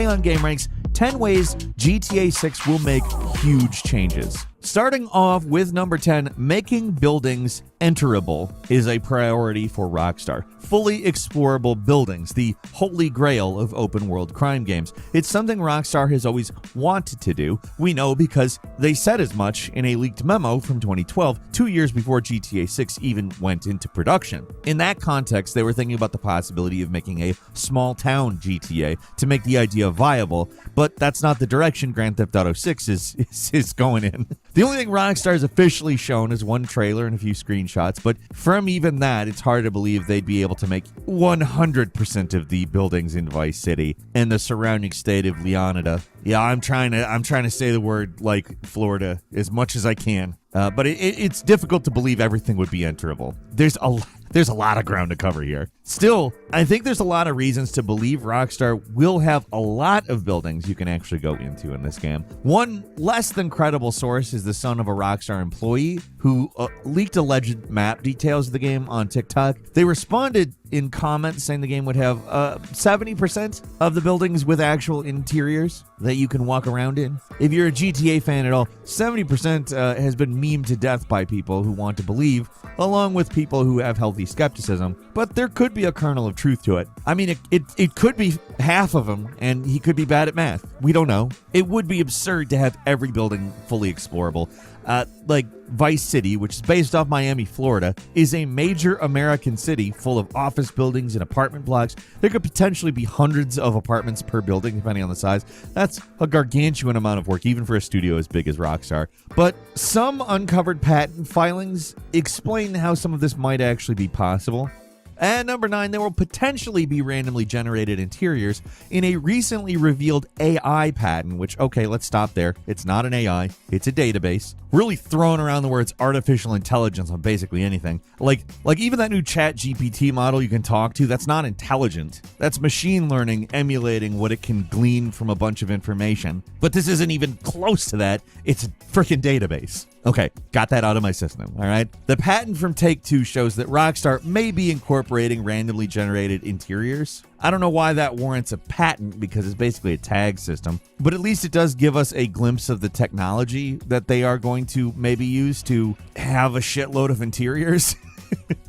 On GameRanks, 10 ways GTA 6 will make huge changes. Starting off with number 10, making buildings enterable is a priority for Rockstar. Fully explorable buildings, the holy grail of open world crime games. It's something Rockstar has always wanted to do. We know because they said as much in a leaked memo from 2012, 2 years before GTA 6 even went into production. In that context, they were thinking about the possibility of making a small town GTA to make the idea viable, but that's not the direction Grand Theft Auto 6 is going in. The only thing Rockstar has officially shown is one trailer and a few screenshots, but from even that, it's hard to believe they'd be able to make 100% of the buildings in Vice City and the surrounding state of Leonida. Yeah, I'm trying to say the word like Florida as much as I can, but it's difficult to believe everything would be enterable. There's a lot of ground to cover here. Still, I think there's a lot of reasons to believe Rockstar will have a lot of buildings you can actually go into in this game. One less than credible source is the son of a Rockstar employee who leaked alleged map details of the game on TikTok. They responded in comments saying the game would have 70% of the buildings with actual interiors that you can walk around in. If you're a GTA fan at all, 70% has been memed to death by people who want to believe, along with people who have healthy skepticism, but there could be a kernel of truth to it. I mean, it could be half of him, and he could be bad at math. We don't know. It would be absurd to have every building fully explorable. Like Vice City, which is based off Miami, Florida, is a major American city full of office buildings and apartment blocks. There could potentially be hundreds of apartments per building, depending on the size. That's a gargantuan amount of work, even for a studio as big as Rockstar. But some uncovered patent filings explain how some of this might actually be possible. At number 9, there will potentially be randomly generated interiors in a recently revealed AI patent, which, okay, let's stop there. It's not an AI, it's a database. Really throwing around the words artificial intelligence on basically anything. Like even that new chat GPT model you can talk to, that's not intelligent. That's machine learning emulating what it can glean from a bunch of information. But this isn't even close to that. It's a freaking database. Okay, got that out of my system, all right? The patent from Take-Two shows that Rockstar may be incorporating randomly generated interiors. I don't know why that warrants a patent because it's basically a tag system, but at least it does give us a glimpse of the technology that they are going to maybe use to have a shitload of interiors.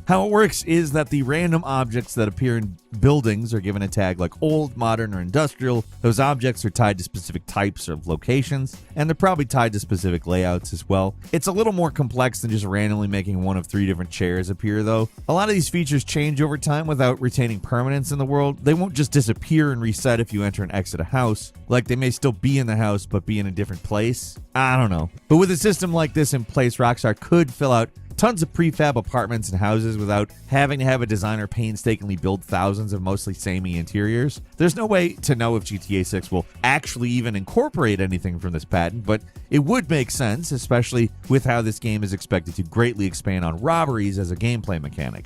How it works is that the random objects that appear in buildings are given a tag like old, modern, or industrial. Those objects are tied to specific types of locations, and they're probably tied to specific layouts as well. It's a little more complex than just randomly making one of 3 different chairs appear, though. A lot of these features change over time without retaining permanence in the world. They won't just disappear and reset if you enter and exit a house. Like, they may still be in the house, but be in a different place. I don't know. But with a system like this in place, Rockstar could fill out tons of prefab apartments and houses without having to have a designer painstakingly build thousands of mostly samey interiors. There's no way to know if GTA 6 will actually even incorporate anything from this patent, but it would make sense, especially with how this game is expected to greatly expand on robberies as a gameplay mechanic,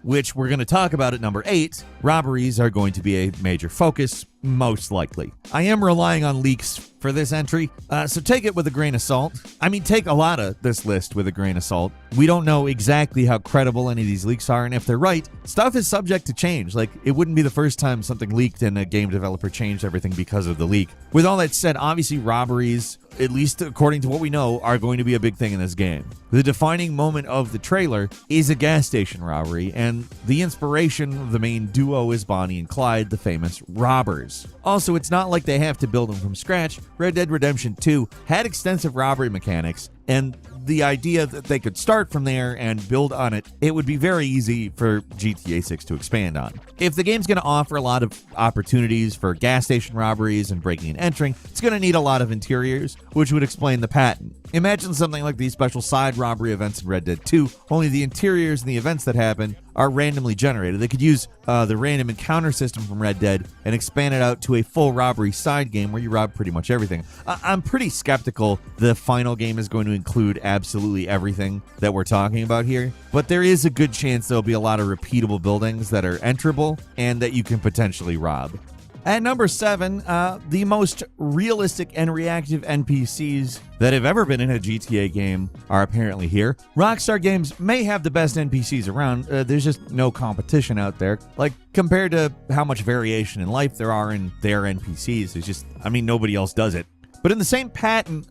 which we're going to talk about at number 8. Robberies are going to be a major focus, most likely. I am relying on leaks for this entry, so take it with a grain of salt. I mean, take a lot of this list with a grain of salt. We don't know exactly how credible any of these leaks are, and if they're right, stuff is subject to change. Like, it wouldn't be the first time something leaked and a game developer changed everything because of the leak. With all that said, obviously robberies, at least according to what we know, are going to be a big thing in this game. The defining moment of the trailer is a gas station robbery, and the inspiration of the main duo is Bonnie and Clyde, the famous robbers. Also, it's not like they have to build them from scratch. Red Dead Redemption 2 had extensive robbery mechanics, and the idea that they could start from there and build on it, it would be very easy for GTA 6 to expand on. If the game's going to offer a lot of opportunities for gas station robberies and breaking and entering, it's going to need a lot of interiors, which would explain the patent. Imagine something like these special side robbery events in Red Dead 2, only the interiors and the events that happen are randomly generated. They could use the random encounter system from Red Dead and expand it out to a full robbery side game where you rob pretty much everything. I'm pretty skeptical the final game is going to include absolutely everything that we're talking about here, but there is a good chance there'll be a lot of repeatable buildings that are enterable and that you can potentially rob. At number 7, the most realistic and reactive NPCs that have ever been in a GTA game are apparently here. Rockstar Games may have the best NPCs around. There's just no competition out there. Like, compared to how much variation in life there are in their NPCs, there's just, nobody else does it. But in the same patent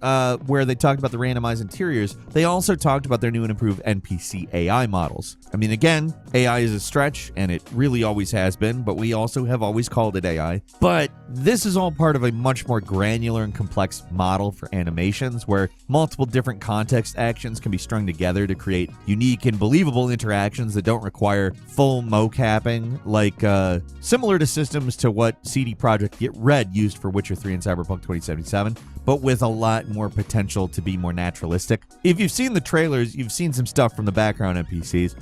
where they talked about the randomized interiors, they also talked about their new and improved NPC AI models. Again, AI is a stretch, and it really always has been, but we also have always called it AI. But this is all part of a much more granular and complex model for animations, where multiple different context actions can be strung together to create unique and believable interactions that don't require full mocapping, like similar to systems to what CD Projekt Red used for Witcher 3 and Cyberpunk 2077. But with a lot more potential to be more naturalistic. If you've seen the trailers, you've seen some stuff from the background NPCs.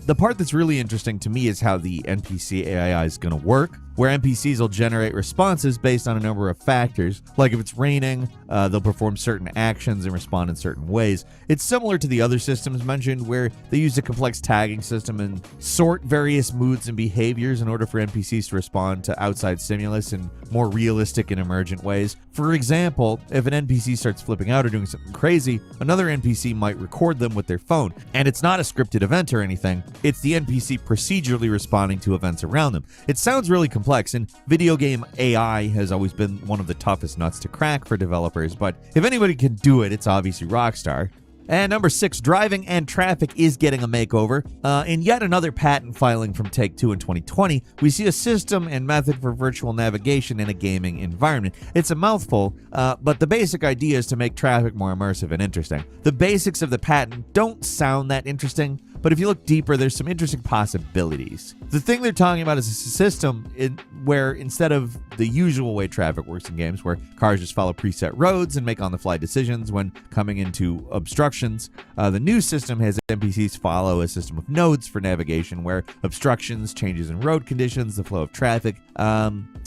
The part that's really interesting to me is how the NPC AI is going to work, where NPCs will generate responses based on a number of factors. Like if it's raining, they'll perform certain actions and respond in certain ways. It's similar to the other systems mentioned, where they use a complex tagging system and sort various moods and behaviors in order for NPCs to respond to outside stimulus in more realistic and emergent ways. For example, if an NPC starts flipping out or doing something crazy, another NPC might record them with their phone. And it's not a scripted event or anything, it's the NPC procedurally responding to events around them. It sounds really complex, and video game AI has always been one of the toughest nuts to crack for developers, but if anybody can do it, it's obviously Rockstar. And number 6, driving and traffic is getting a makeover. In yet another patent filing from Take-Two in 2020, we see a system and method for virtual navigation in a gaming environment. It's a mouthful, but the basic idea is to make traffic more immersive and interesting. The basics of the patent don't sound that interesting, but if you look deeper, there's some interesting possibilities. The thing they're talking about is a system where instead of the usual way traffic works in games, where cars just follow preset roads and make on-the-fly decisions when coming into obstructions, the new system has NPCs follow a system of nodes for navigation, where obstructions, changes in road conditions, the flow of traffic,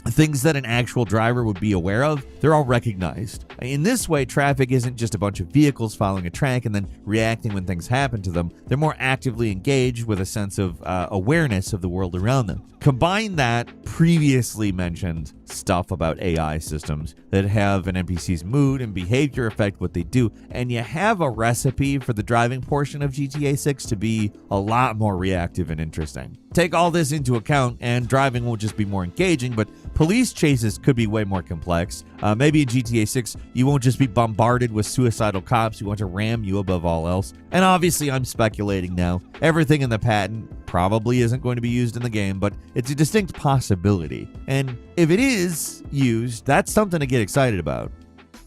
things that an actual driver would be aware of, they're all recognized. In this way, traffic isn't just a bunch of vehicles following a track and then reacting when things happen to them. They're more actively engaged with a sense of awareness of the world around them. Combine that previously mentioned stuff about AI systems that have an NPC's mood and behavior affect what they do, and you have a recipe for the driving portion of GTA 6 to be a lot more reactive and interesting. Take all this into account, and driving won't just be more engaging, but police chases could be way more complex. Maybe in GTA 6, you won't just be bombarded with suicidal cops who want to ram you above all else. And obviously, I'm speculating now. Everything in the patent probably isn't going to be used in the game, but it's a distinct possibility. And if it is used, that's something to get excited about.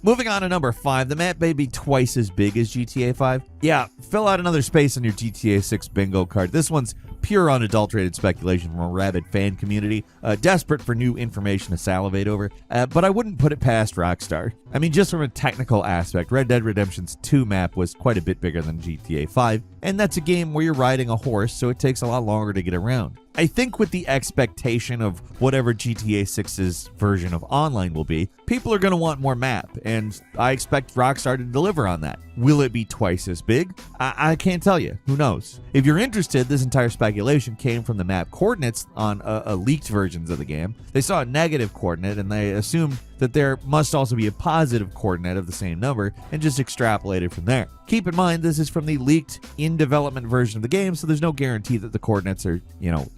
Moving on to number 5, the map may be twice as big as GTA 5. Yeah, fill out another space on your GTA 6 bingo card. This one's pure unadulterated speculation from a rabid fan community, desperate for new information to salivate over, but I wouldn't put it past Rockstar. Just from a technical aspect, Red Dead Redemption's 2 map was quite a bit bigger than GTA 5, and that's a game where you're riding a horse, so it takes a lot longer to get around. I think with the expectation of whatever GTA 6's version of online will be, people are going to want more map, and I expect Rockstar to deliver on that. Will it be twice as big? I can't tell you. Who knows? If you're interested, this entire speculation came from the map coordinates on leaked versions of the game. They saw a negative coordinate, and they assumed that there must also be a positive coordinate of the same number, and just extrapolated from there. Keep in mind, this is from the leaked in-development version of the game, so there's no guarantee that the coordinates are,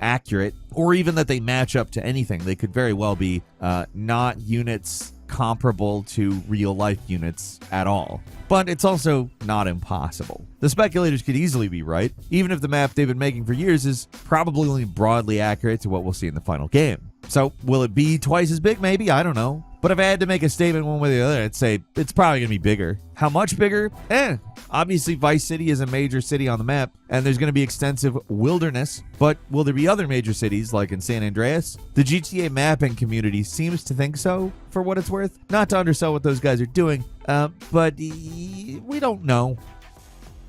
accurate, or even that they match up to anything. They could very well be not units comparable to real-life units at all. But it's also not impossible. The speculators could easily be right, even if the map they've been making for years is probably only broadly accurate to what we'll see in the final game. So, will it be twice as big? Maybe, I don't know. But if I had to make a statement one way or the other, I'd say it's probably going to be bigger. How much bigger? Obviously, Vice City is a major city on the map, and there's going to be extensive wilderness. But will there be other major cities, like in San Andreas? The GTA mapping community seems to think so, for what it's worth. Not to undersell what those guys are doing, but we don't know.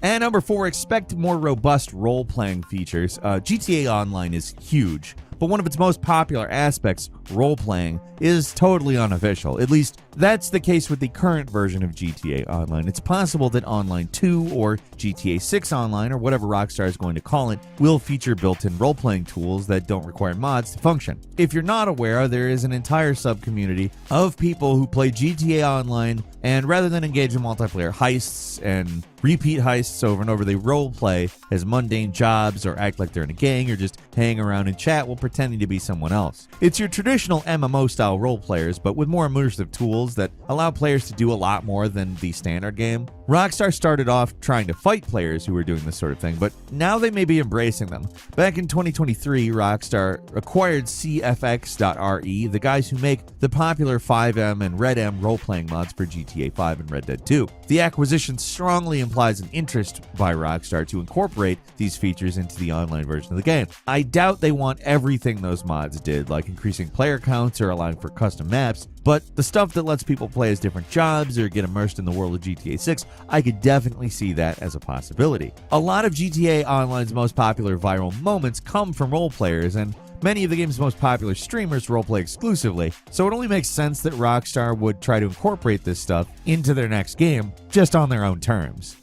And number 4, expect more robust role-playing features. GTA Online is huge, but one of its most popular aspects, role-playing, is totally unofficial. At least, that's the case with the current version of GTA Online. It's possible that Online 2 or GTA 6 Online, or whatever Rockstar is going to call it, will feature built-in role-playing tools that don't require mods to function. If you're not aware, there is an entire sub-community of people who play GTA Online, and rather than engage in multiplayer heists and repeat heists over and over, they role-play as mundane jobs or act like they're in a gang or just hang around and chat while pretending to be someone else. It's your traditional MMO-style role-players, but with more immersive tools that allow players to do a lot more than the standard game. Rockstar started off trying to fight players who were doing this sort of thing, but now they may be embracing them. Back in 2023, Rockstar acquired CFX.RE, the guys who make the popular 5M and Red M role-playing mods for GTA 5 and Red Dead 2. The acquisition strongly implies an interest by Rockstar to incorporate these features into the online version of the game. I doubt they want everything those mods did, like increasing player counts or allowing for custom maps, but the stuff that lets people play as different jobs or get immersed in the world of GTA 6, I could definitely see that as a possibility. A lot of GTA Online's most popular viral moments come from role players, and many of the game's most popular streamers roleplay exclusively, so it only makes sense that Rockstar would try to incorporate this stuff into their next game, just on their own terms.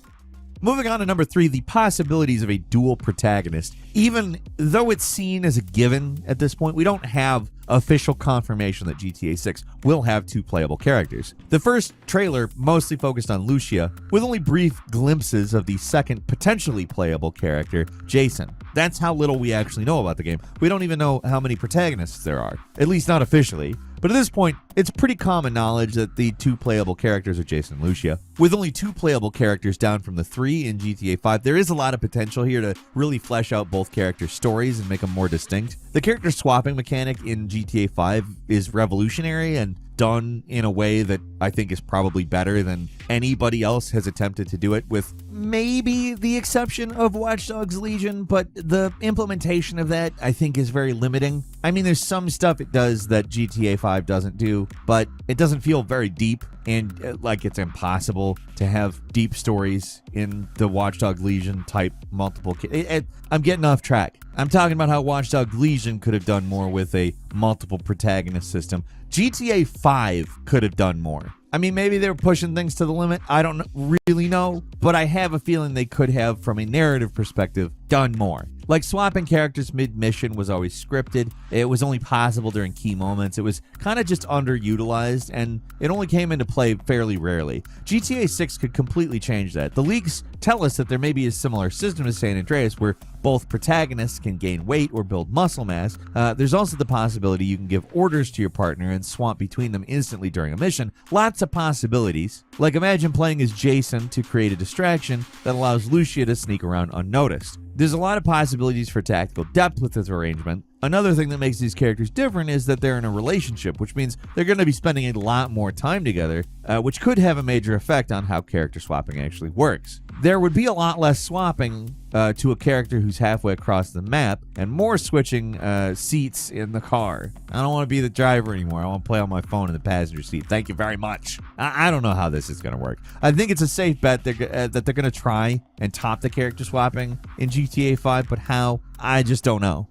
Moving on to number 3, the possibilities of a dual protagonist. Even though it's seen as a given at this point, we don't have official confirmation that GTA 6 will have 2 playable characters. The first trailer mostly focused on Lucia, with only brief glimpses of the second potentially playable character, Jason. That's how little we actually know about the game. We don't even know how many protagonists there are, at least not officially. But at this point, it's pretty common knowledge that the 2 playable characters are Jason and Lucia. With only 2 playable characters down from the 3 in GTA 5, there is a lot of potential here to really flesh out both characters' stories and make them more distinct. The character swapping mechanic in GTA 5 is revolutionary and done in a way that I think is probably better than anybody else has attempted to do it, with maybe the exception of Watch Dogs Legion, but the implementation of that I think is very limiting. I mean, there's some stuff it does that GTA 5 doesn't do, but it doesn't feel very deep, and like it's impossible to have deep stories in the Watch Dogs Legion type multiple. I'm getting off track. I'm talking about how Watch Dogs Legion could have done more with a multiple protagonist system. GTA 5 could have done more. I mean, maybe they were pushing things to the limit. I don't really know, but I have a feeling they could have, from a narrative perspective, done more. Like, swapping characters mid-mission was always scripted. It was only possible during key moments. It was kind of just underutilized, and it only came into play fairly rarely. GTA 6 could completely change that. The leaks tell us that there may be a similar system to San Andreas where both protagonists can gain weight or build muscle mass. There's also the possibility you can give orders to your partner and swap between them instantly during a mission. Lots of possibilities. Like, imagine playing as Jason to create a distraction that allows Lucia to sneak around unnoticed. There's a lot of possibilities for tactical depth with this arrangement. Another thing that makes these characters different is that they're in a relationship, which means they're going to be spending a lot more time together, which could have a major effect on how character swapping actually works. There would be a lot less swapping to a character who's halfway across the map, and more switching seats in the car. I don't want to be the driver anymore. I want to play on my phone in the passenger seat. Thank you very much. I don't know how this is going to work. I think it's a safe bet that they're going to try and top the character swapping in GTA 5, but how? I just don't know.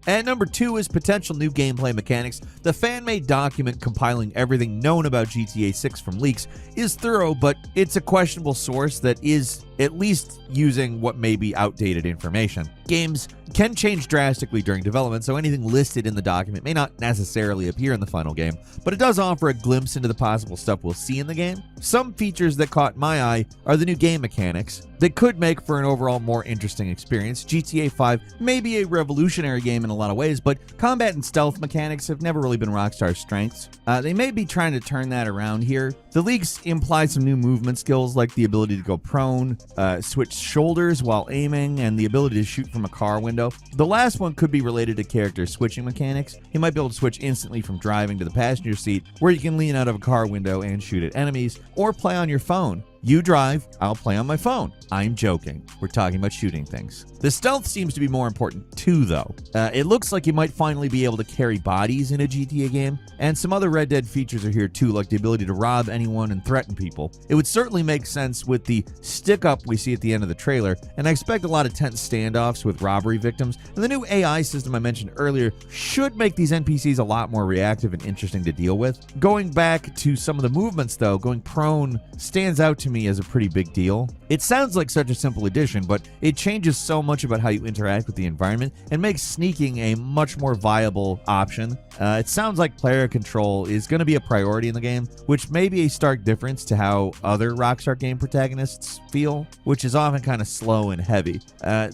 And number 2 is potential new gameplay mechanics. The fan-made document compiling everything known about GTA 6 from leaks is thorough, but it's a questionable source that is at least using what may be outdated information. Games can change drastically during development, so anything listed in the document may not necessarily appear in the final game, but it does offer a glimpse into the possible stuff we'll see in the game. Some features that caught my eye are the new game mechanics that could make for an overall more interesting experience. GTA 5 may be a revolutionary game in a lot of ways, but combat and stealth mechanics have never really been Rockstar's strengths. They may be trying to turn that around here. The leaks imply some new movement skills, like the ability to go prone, switch shoulders while aiming, and the ability to shoot from a car window. The last one could be related to character switching mechanics. You might be able to switch instantly from driving to the passenger seat, where you can lean out of a car window and shoot at enemies, or play on your phone. You drive, I'll play on my phone. I'm joking. We're talking about shooting things. The stealth seems to be more important too, though. It looks like you might finally be able to carry bodies in a GTA game, and some other Red Dead features are here too, like the ability to rob anyone and threaten people. It would certainly make sense with the stick-up we see at the end of the trailer, and I expect a lot of tense standoffs with robbery victims. And the new AI system I mentioned earlier should make these NPCs a lot more reactive and interesting to deal with. Going back to some of the movements, though, going prone stands out to me as a pretty big deal. It sounds like such a simple addition, but it changes so much about how you interact with the environment and makes sneaking a much more viable option. It sounds like player control is going to be a priority in the game, which may be a stark difference to how other Rockstar game protagonists feel, which is often kind of slow and heavy.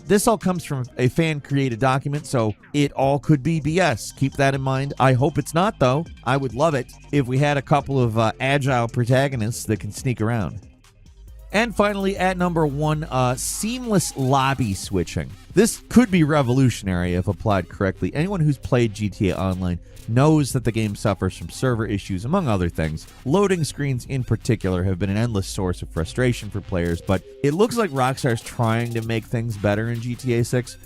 This all comes from a fan-created document, so it all could be BS. Keep that in mind. I hope it's not, though. I would love it if we had a couple of agile protagonists that can sneak around. And finally, at number 1, seamless lobby switching. This could be revolutionary if applied correctly. Anyone who's played GTA Online knows that the game suffers from server issues, among other things. Loading screens in particular have been an endless source of frustration for players, but it looks like Rockstar's trying to make things better in GTA 6.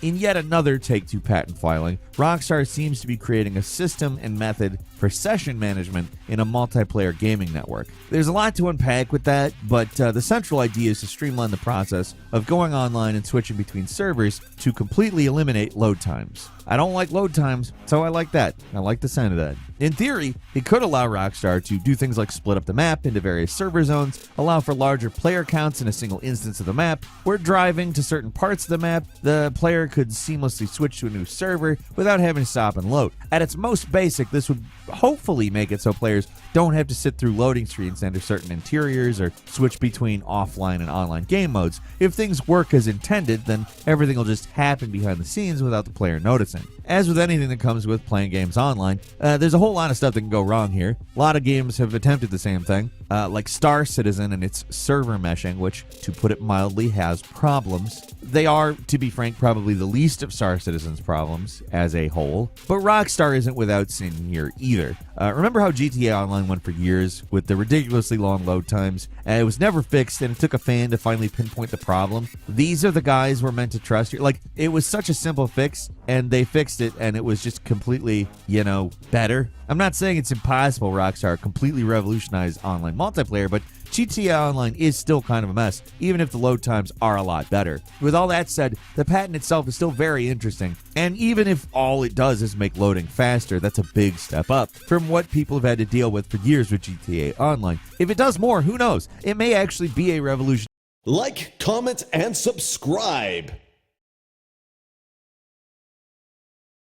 In yet another Take-Two patent filing, Rockstar seems to be creating a system and method for session management in a multiplayer gaming network. There's a lot to unpack with that, but the central idea is to streamline the process of going online and switching between servers to completely eliminate load times. I don't like load times, so I like that. I like the sound of that. In theory, it could allow Rockstar to do things like split up the map into various server zones, allow for larger player counts in a single instance of the map, where driving to certain parts of the map, the player could seamlessly switch to a new server without having to stop and load. At its most basic, this would hopefully make it so players don't have to sit through loading screens to enter certain interiors or switch between offline and online game modes. If things work as intended, then everything will just happen behind the scenes without the player noticing. As with anything that comes with playing games online, there's a whole lot of stuff that can go wrong here. A lot of games have attempted the same thing, like Star Citizen and its server meshing, which, to put it mildly, has problems. They are, to be frank, probably the least of Star Citizen's problems as a whole, but Rockstar isn't without sin here either. Remember how GTA Online went for years with the ridiculously long load times? It was never fixed, and it took a fan to finally pinpoint the problem. These are the guys we're meant to trust here. Like, it was such a simple fix, and they fixed it, and it was just completely, better. I'm not saying it's impossible Rockstar completely revolutionized online multiplayer, but GTA Online is still kind of a mess, even if the load times are a lot better. With all that said, the patent itself is still very interesting, and even if all it does is make loading faster, that's a big step up from what people have had to deal with for years with GTA Online. If it does more, who knows? It may actually be a revolution. Like, comment, and subscribe.